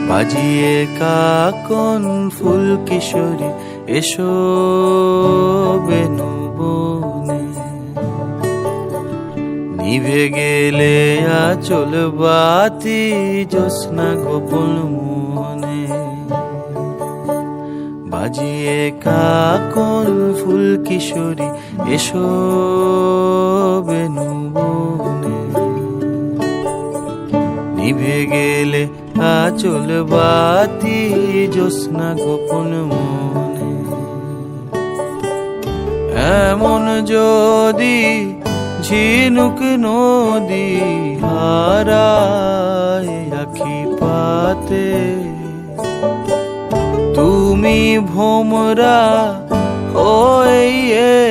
বাজিয়ে কাকন ফুল কিশোরী এসো বেনু বনে, নিভে গেলে আচল বাতি জ্যোৎস্না গোপন মনে। বাজিয়ে কাকন ফুল কিশোরী এসো বেনু বনে, নিভে গেলে আচল বাতি জ্যোৎস্না গোপন মনে। এমন যদি ঝিনুক নদী হারায় আখি পাতে, তুমি ভোমরা হয়ে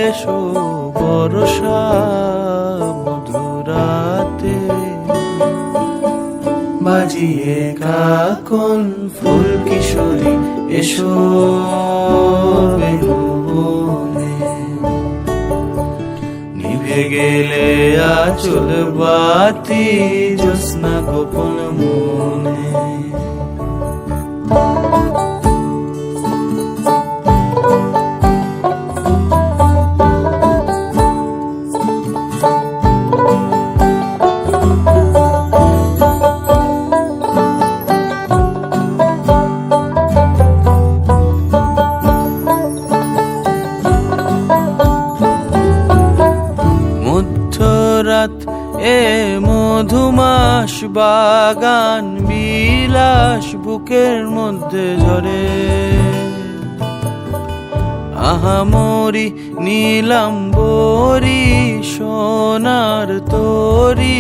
এসো বর্ষা মধুরাতে। বাজিয়ে কাকন ফুল কিশোরী এসো বেনু বনে, নিভে গেলে আচল বাতি জ্যোৎস্না গোপন মনে। এ মধুমাস বাগান বিলাস বুকের মধ্যে ঝরে, আহামরি নীলাম্বরী সোনার তরি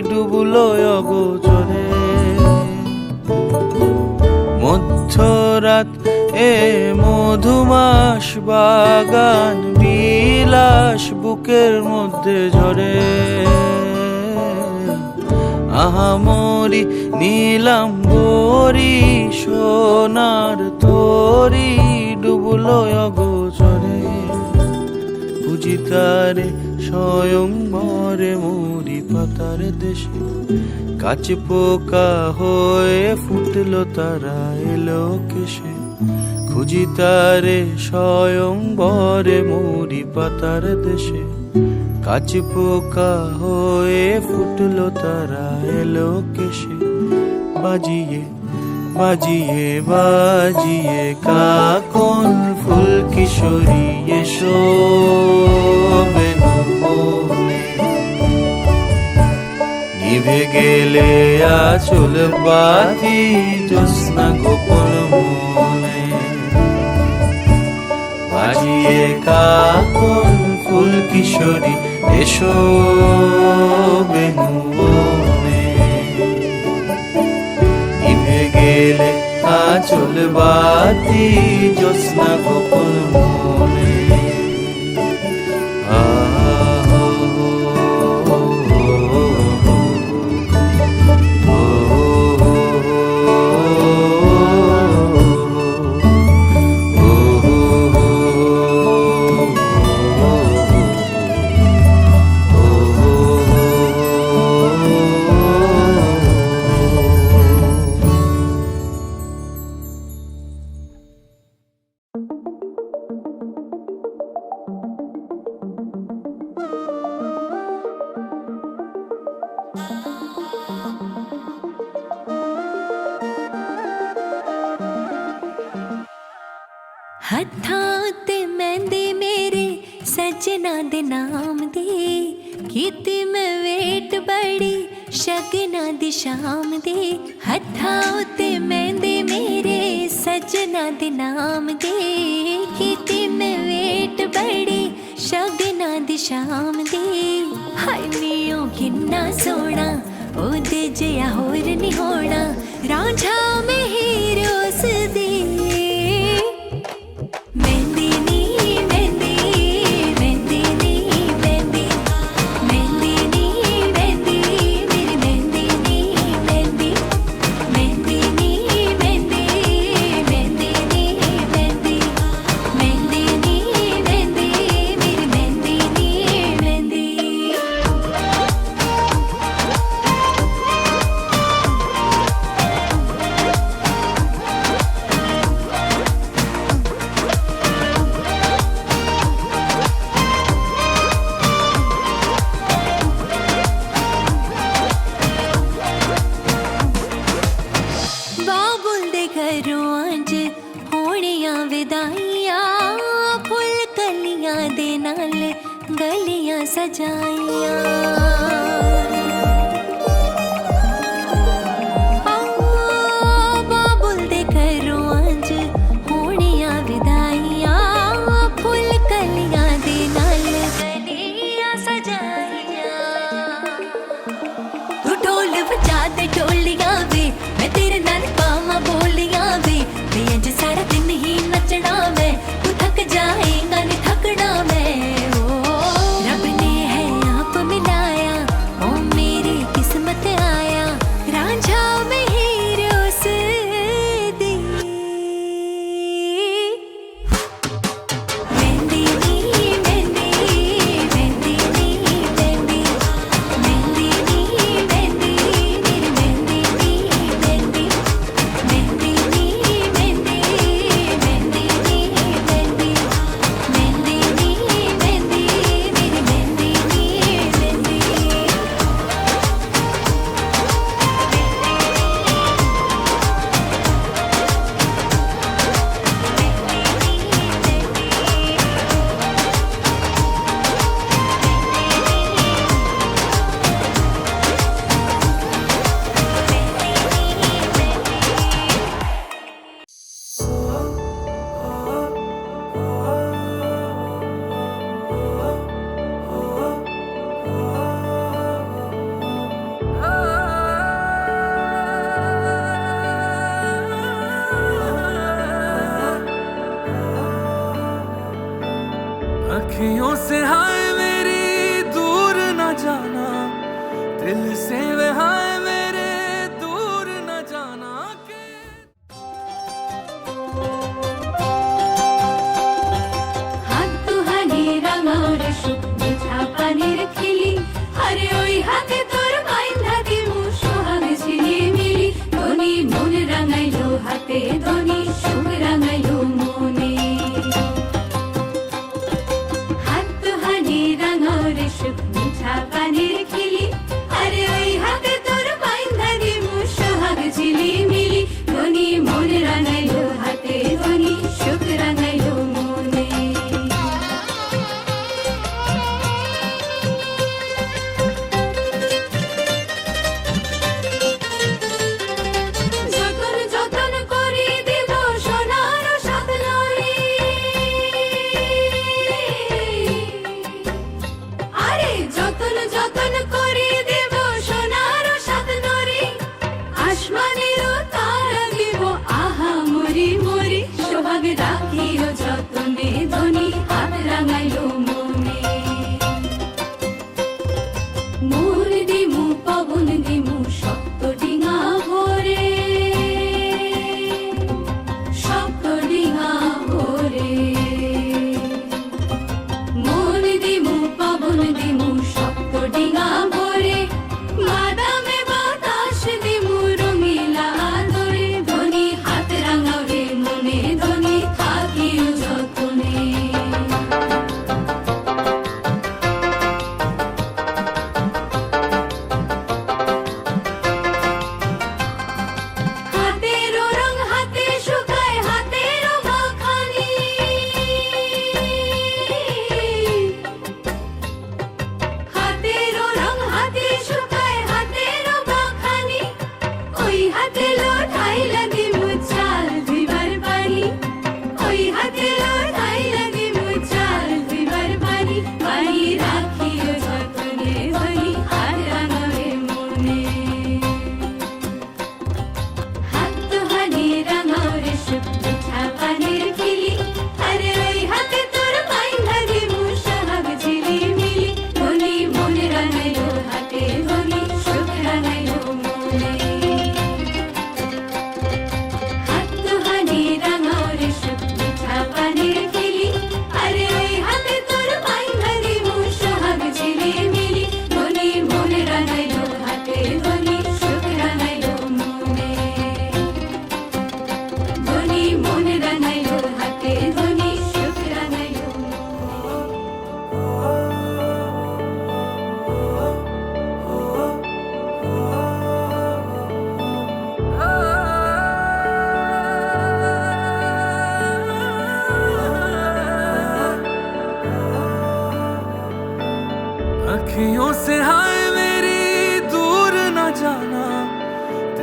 ডুবলো অগোচরে। মধ্যরাত এ মধুমাস বাগান বিলাস বুকের মধ্যে ঝরে, আহামরি নীলাম্বরী সোনার তরি ডুবলো অগোচরে। খুঁজি তারে স্বয়ংবরে মরি পাতার দেশে, কাছে পোকা হয়ে ফুটলো তারা এলো কেশে। খুঁজি তারে স্বয়ংবরে মরি পাতার দেশে, কাছে পোকা হয়ে ফুটলো তারা এলো কেশে। বাজিয়ে বাজিয়ে বাজিয়ে কাকন ফুল কিশোরী এসো বেনু বনে, নিভে গেলে আচল বাতি জ্যোৎস্না গোপন মনে। বাজিয়ে কাকন ফুল কিশোরী এসো বেনু বনে, নিভে গেলে আচল বাতি জ্যোৎস্না গোপন মনে। हत्थां ते मेहंदी मेरे सजना दे नाम दी, कीती मैं वेट बड़ी शगना दी शाम दी। हत्थां ते मेहंदी मेरे सजना दे नाम दी, कीती मैं वेट बड़ी शगना दी शाम दी। हाय नीओ किन्ना सोना ओदे जिहा होर नी होना, रांझा में हीरो सदी। सजाइया बाबुल दे घरों अज होनियां विदाइयां फुल कलियां दे नाल गलियां सजाइया तू ढोल बजा दे ढोलियां वे मैं तेरे नाल पावां बोलियां वे अज सारा दिन ही नचना मैं तू थक जाएगा नहीं थकना मैं ओ रब ने है आप मिलाए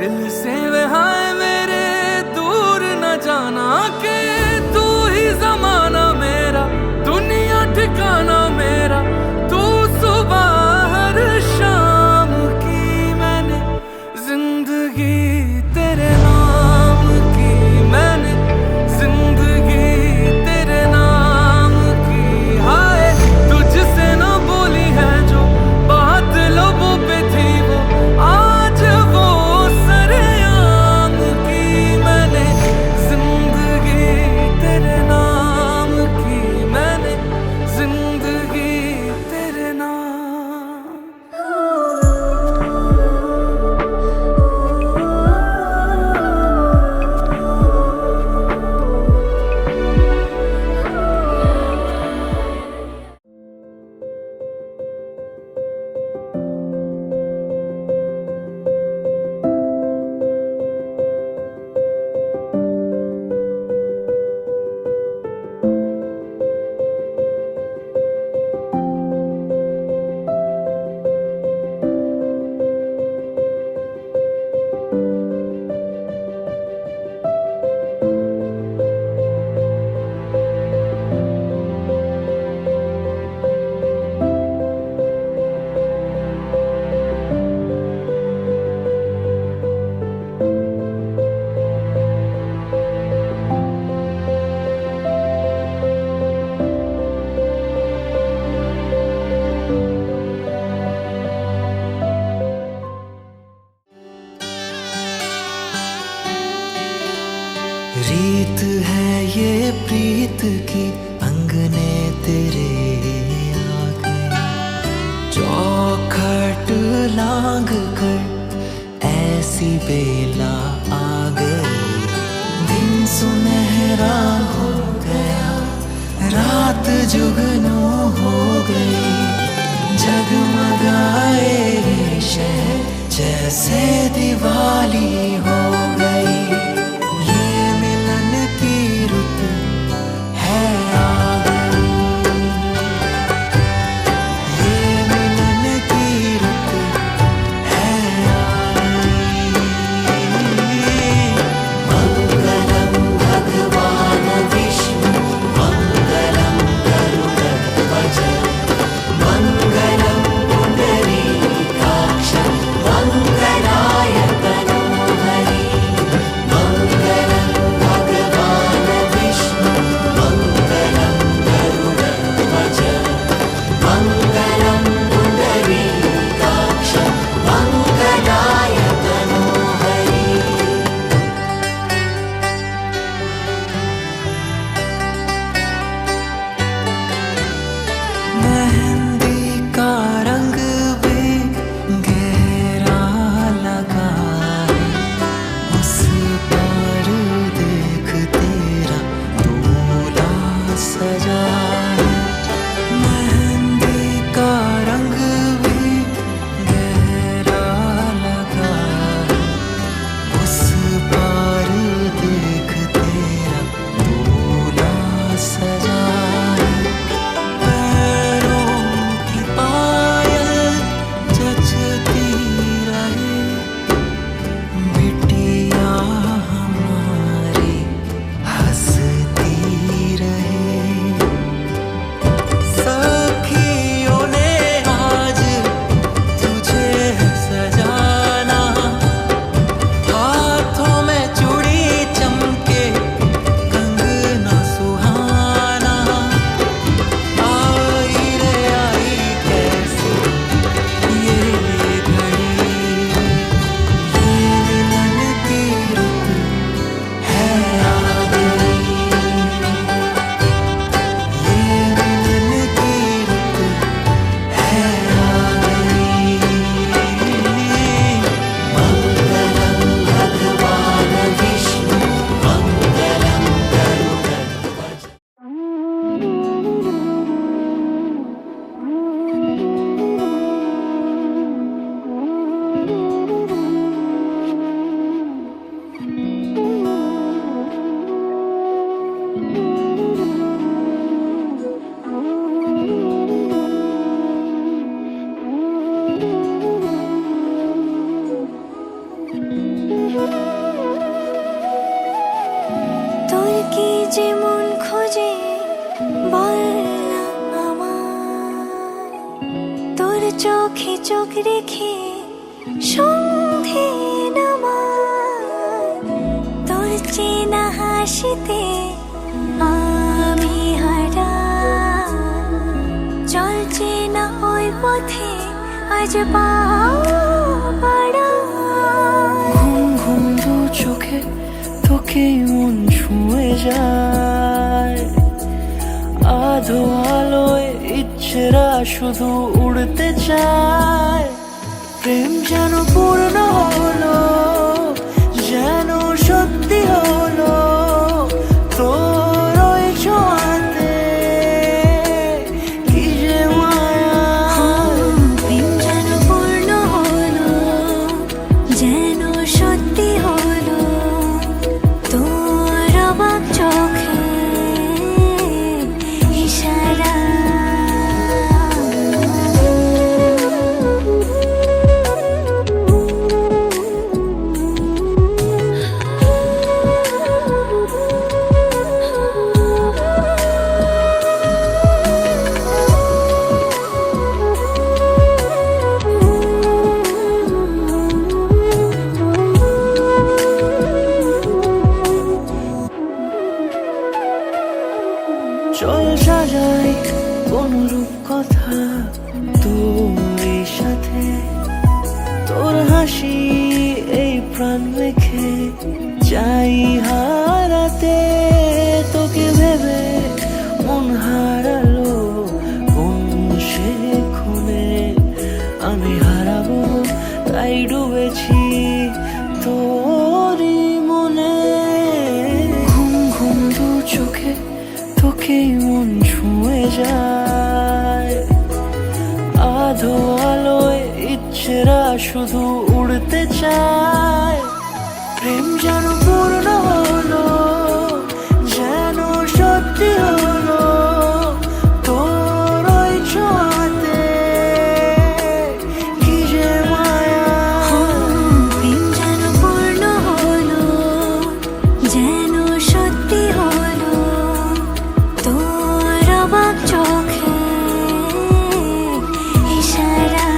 दिल से वहां मेरे दूर न जाना के तू ही जमाना मेरा, दुनिया ठिकाना मेरा, तू सुबह हर शाम की मैंने जिंदगी तेरे नाम की, मैंने जिंदगी तेरे नाम की। हाय तुझसे ना बोली है जो बात लबों पे थी वो आज वो सरेआम की, मैंने जिंदगी तेरे नाम की, मैंने जिंदगी तेरे नाम। रीत है ये प्रीत की अंगने तेरे आ गए, चौखट लांग कर ऐसी बेला आ गई। दिन सुनहरा हो गया, रात जुगनू हो गई, जगमगाए ये शहर जैसे दिवाली हो गई। मंगलायतन যে মন খোঁজে বল না আমায়, তোর চোখে চোখ রেখে সন্ধে নামায়, তোর চেনা হাসিতে আমি হারা, চলছে না ওই পথে আজ পাড়া। ঘুম ঘুম দু চোখে তোকে মন ছুঁয়ে যায়, আধো আলোয় ইচ্ছেরা শুধু উড়তে চায়। প্রেম যেন পূর্ণ হলো, যেন সত্যি হলো, তোর ওই ছোঁয়াতে কি যে মায়া। প্রেম যেন পূর্ণ হলো, যেন সত্যি হলো, তোর অবাক চোখে ইশারা। চল সাজাই কোন রূপ কথা তোর সাথে, তোর হাসি এই প্রাণ রেখে চাই হারাতে। তোকে ভেবে মন হারালো কোন সে খুনে, আমি হারাবো তাই ডুবেছি তোরই মনে। ঘুম ঘুম দু চোখে তোকে মন ছুঁয়ে যায়, আধো আলোয় ইচ্ছেরা শুধু উড়তে চায়। প্রেম যেন পূর্ণ হলো, যেন সত্যি হলো, তোর ওই ছোঁয়াতে কি যে মায়া। প্রেম যেন পূর্ণ হলো, যেন সত্যি হলো, তোর অবাক চোখে ইশারা।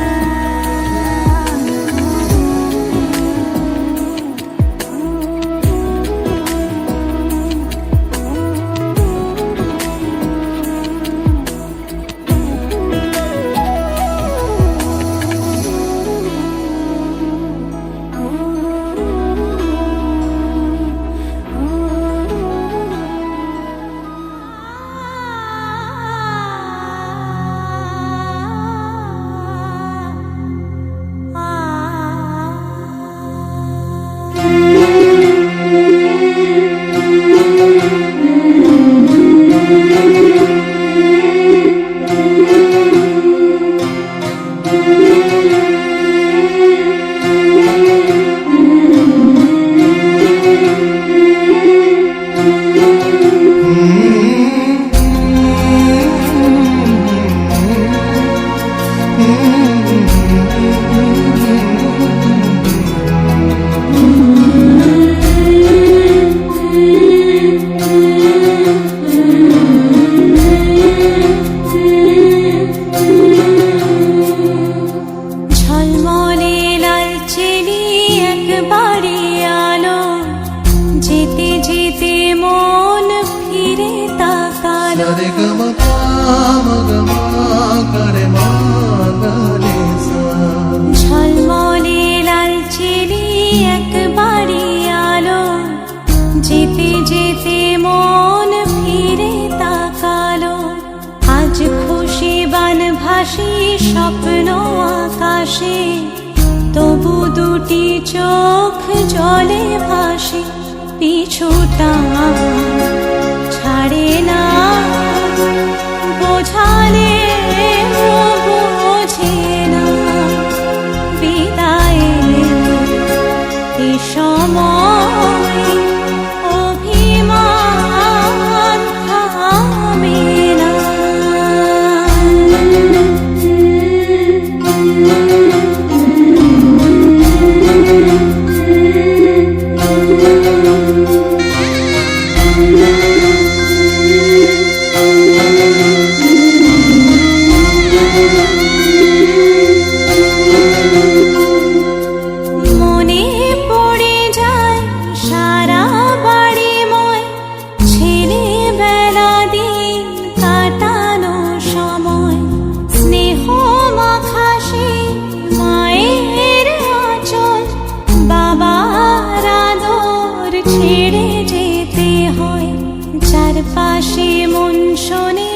ঝলমলে লালচেরি একবারে আলো, যেতে যেতে মন ফিরে তাকালো। আজ খুশি বান ভাসি স্বপ্ন আকাশে, তবু দুটি চোখ জলে ভাসে। পিছুটা ছাড়ে না, বোঝালে বোঝে না। বিদায়ের এ সময় অভিমান থামে না। ঝলমলে ভালোবাসি মন শোনে